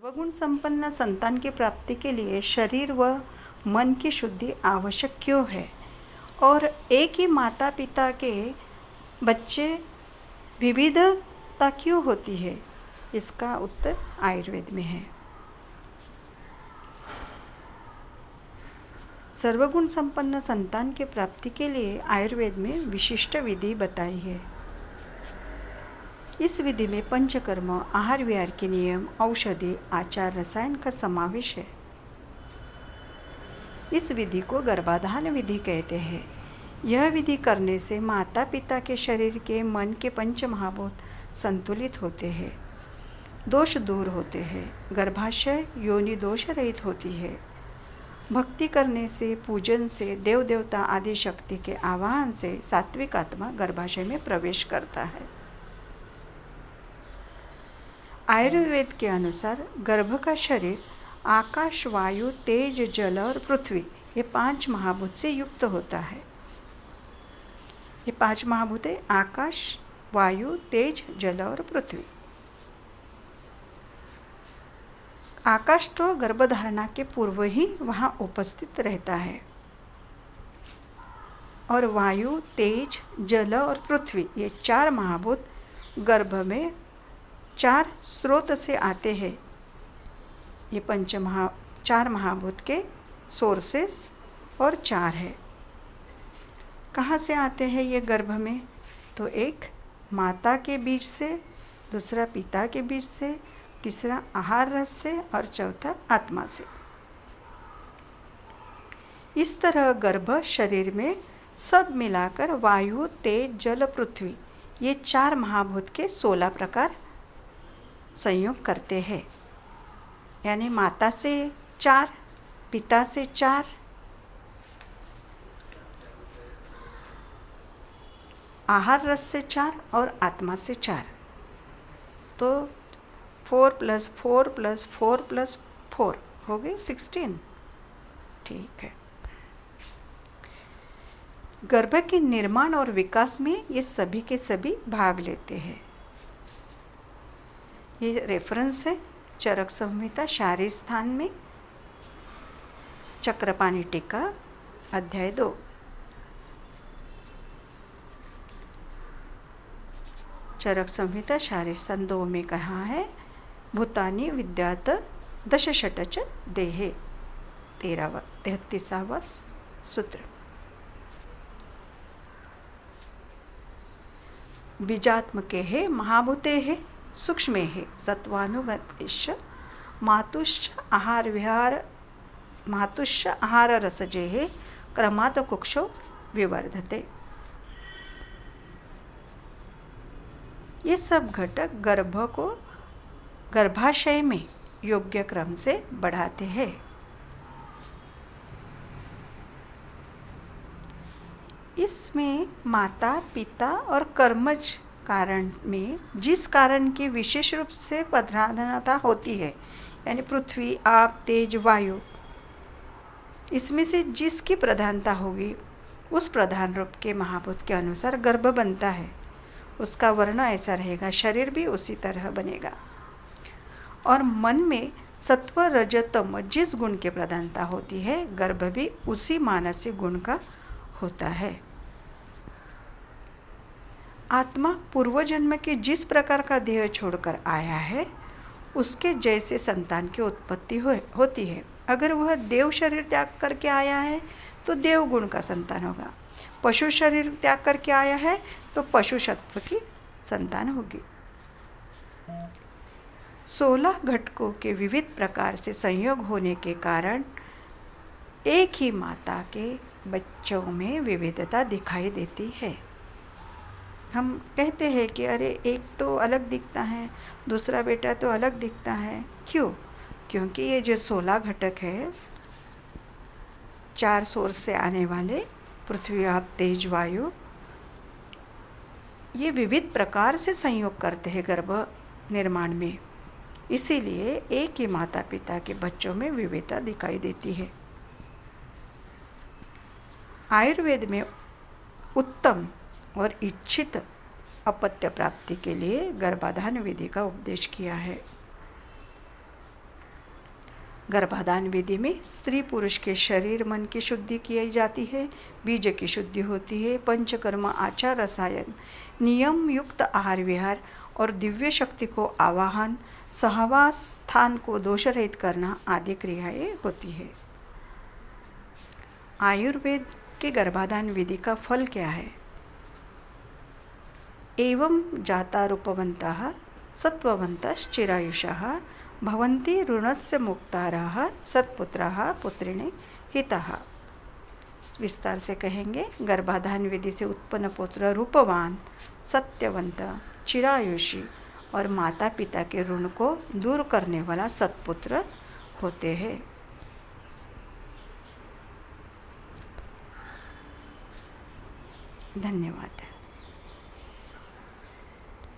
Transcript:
सर्वगुण संपन्न संतान की प्राप्ति के लिए शरीर व मन की शुद्धि आवश्यक क्यों है और एक ही माता पिता के बच्चे विविधता क्यों होती है, इसका उत्तर आयुर्वेद में है। सर्वगुण संपन्न संतान की प्राप्ति के लिए आयुर्वेद में विशिष्ट विधि बताई है। इस विधि में पंचकर्म, आहार विहार के नियम, औषधि, आचार, रसायन का समावेश है। इस विधि को गर्भाधान विधि कहते हैं। यह विधि करने से माता पिता के शरीर के, मन के पंच महाभूत संतुलित होते हैं, दोष दूर होते हैं, गर्भाशय योनि दोष रहित होती है। भक्ति करने से, पूजन से, देव देवता आदि शक्ति के आवाहन से सात्विक आत्मा गर्भाशय में प्रवेश करता है। आयुर्वेद के अनुसार गर्भ का शरीर आकाश, वायु, तेज, जल और पृथ्वी ये 5 महाभूत से युक्त होता है। ये 5 महाभूत है आकाश, वायु, तेज, जल और पृथ्वी। आकाश तो गर्भधारणा के पूर्व ही वहाँ उपस्थित रहता है और वायु, तेज, जल और पृथ्वी ये 4 महाभूत गर्भ में 4 स्रोत से आते हैं। ये 4 महाभूत के सोर्सेस और 4 है। कहाँ से आते हैं ये गर्भ में? तो एक माता के बीज से, दूसरा पिता के बीज से, तीसरा आहार रस से और चौथा आत्मा से। इस तरह गर्भ शरीर में सब मिलाकर वायु, तेज, जल, पृथ्वी ये 4 महाभूत के 16 प्रकार संयोग करते हैं। यानी माता से 4, पिता से 4, आहार रस से 4 और आत्मा से 4। तो 4 + 4 + 4 + 4 हो गए 16। ठीक है। गर्भ के निर्माण और विकास में ये सभी के सभी भाग लेते हैं। ये रेफरेंस है चरक संहिता शारीर स्थान में, चक्रपाणि टीका अध्याय 2। चरक संहिता शारीर स्थान 2 में कहा है भूतानि विद्यात दशषट देहे 33वां सूत्र। बीजात्मके है महाभूते है सूक्ष्मे है सत्वानुगतिश्च मातुश्च आहार रसजे है क्रमात् कुक्षो विवर्धते। ये सब घटक गर्भ को गर्भाशय में योग्य क्रम से बढ़ाते हैं। इसमें माता, पिता और कर्मज कारण में जिस कारण की विशेष रूप से प्रधानता होती है, यानी पृथ्वी, आप, तेज, वायु, इसमें से जिसकी प्रधानता होगी उस प्रधान रूप के महाभूत के अनुसार गर्भ बनता है। उसका वर्ण ऐसा रहेगा, शरीर भी उसी तरह बनेगा। और मन में सत्व, रज, तम जिस गुण की प्रधानता होती है, गर्भ भी उसी मानसिक गुण का होता है। आत्मा पूर्व जन्म के जिस प्रकार का देह छोड़कर आया है उसके जैसे संतान की उत्पत्ति होती है। अगर वह देव शरीर त्याग करके आया है तो देव गुण का संतान होगा, पशु शरीर त्याग करके आया है तो पशु सत्व की संतान होगी। 16 घटकों के विविध प्रकार से संयोग होने के कारण एक ही माता के बच्चों में विविधता दिखाई देती है। हम कहते हैं कि अरे एक तो अलग दिखता है, दूसरा बेटा तो अलग दिखता है। क्यों? क्योंकि ये जो 16 घटक है, 4 सोर्स से आने वाले पृथ्वी, आप, तेज, वायु, ये विविध प्रकार से संयोग करते हैं गर्भ निर्माण में। इसीलिए एक ही माता पिता के बच्चों में विविधता दिखाई देती है। आयुर्वेद में उत्तम और इच्छित अपत्य प्राप्ति के लिए गर्भाधान विधि का उपदेश किया है। गर्भाधान विधि में स्त्री पुरुष के शरीर मन की शुद्धि की जाती है, बीज की शुद्धि होती है, पंचकर्म आचार रसायन नियम युक्त आहार विहार और दिव्य शक्ति को आवाहन सहवास स्थान को दोषरहित करना आदि क्रियाएं होती है। आयुर्वेद के गर्भाधान विधि का फल क्या है? एवं जाता रूपवन्तः सत्त्ववन्तश्चिरायुषः भवन्ति ऋणस्य मुक्ताराः सत्पुत्राः पुत्रिणे हितः। विस्तार से कहेंगे। गर्भाधान विधि से उत्पन्न पुत्र रूपवान, सत्यवंत, चिरायुषी और माता पिता के ऋण को दूर करने वाला सत्पुत्र होते हैं। धन्यवाद।